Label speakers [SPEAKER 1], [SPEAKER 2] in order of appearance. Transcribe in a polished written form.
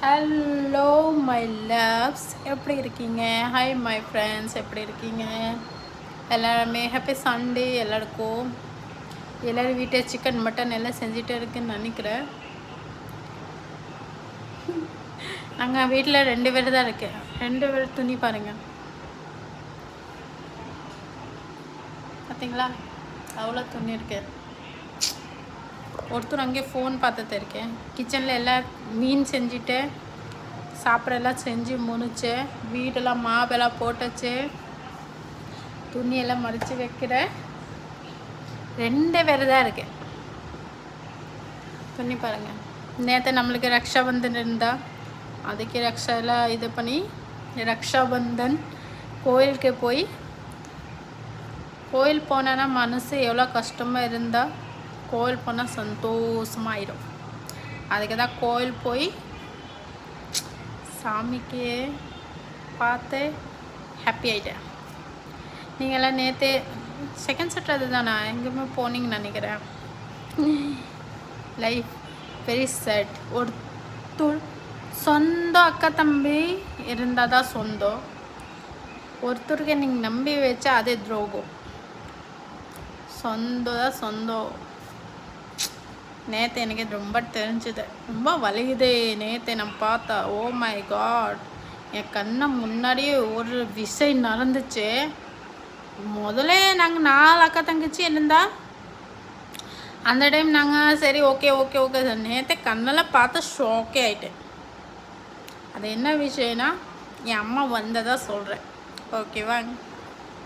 [SPEAKER 1] Hello my loves, எப்படி இருக்கீங்க? Hi my friends, எப்படி இருக்கீங்க? எல்லாருமே ஹாப்பி சண்டே எல்லாருக்கும். எல்லோரும் வீட்டில் சிக்கன் மட்டன் எல்லாம் செஞ்சுட்டு இருக்குன்னு நினைக்கிறேன். நாங்கள் வீட்டில் 2 பேர் தான் இருக்கேன். 2 பேர் துணி பாருங்கள், பார்த்தீங்களா? அவ்வளோ துணி இருக்கு. ஒருத்தர் அங்கே ஃபோன் பார்த்துட்டு இருக்கேன். கிச்சனில் எல்லாம் மீன் செஞ்சுட்டு சாப்பிடலாம் செஞ்சு முடிச்சு, வீடெல்லாம் மாவெல்லாம் போட்டுச்சு, துணியெல்லாம் மடித்து வைக்கிறேன். 2 பேர் தான் இருக்கேன். துணி பாருங்கள். நேற்று நம்மளுக்கு ரக்ஷாபந்தன் இருந்தால் அதுக்கு ரக்ஷாலாம் இது பண்ணி ரக்ஷாபந்தன் கோயிலுக்கு போய் கோயில் போனேன்னா மனசு எவ்வளோ கஷ்டமாக இருந்தால் கோயில் போனால் சந்தோஷமாயிடும். அதுக்கு தான் கோயில் போய் சாமிக்கு பார்த்து ஹாப்பி ஆகிட்டேன். நீங்களாம் நேற்று செகண்ட் சாட்டர்டே தான் நான் எங்கேயுமே போனீங்கன்னு நினைக்கிறேன். Life very sad. ஒருத்தர் சொந்த அக்கா தம்பி இருந்தால் தான் சொந்தம். ஒருத்தருக்கு நீங்கள் நம்பி வச்சா அதே துரோகம். சொந்தம் தான் சொந்தம். நேற்று எனக்கு ரொம்ப தெரிஞ்சுது, ரொம்ப வலியுது. நேற்று நான் பார்த்தா ஓ மை காட், என் கண்ணை முன்னாடியே ஒரு விஷயம் நடந்துச்சு. முதல்ல நாங்கள் 4 அக்கா தங்கச்சி இருந்தா அந்த டைம் நாங்கள் சரி ஓகே ஓகே ஓகே நேற்று கண்ணெல்லாம் பார்த்து ஷாக்கே ஆகிட்டேன். அது என்ன விஷயம்னா என் அம்மா வந்ததாக சொல்கிறேன். ஓகேவா?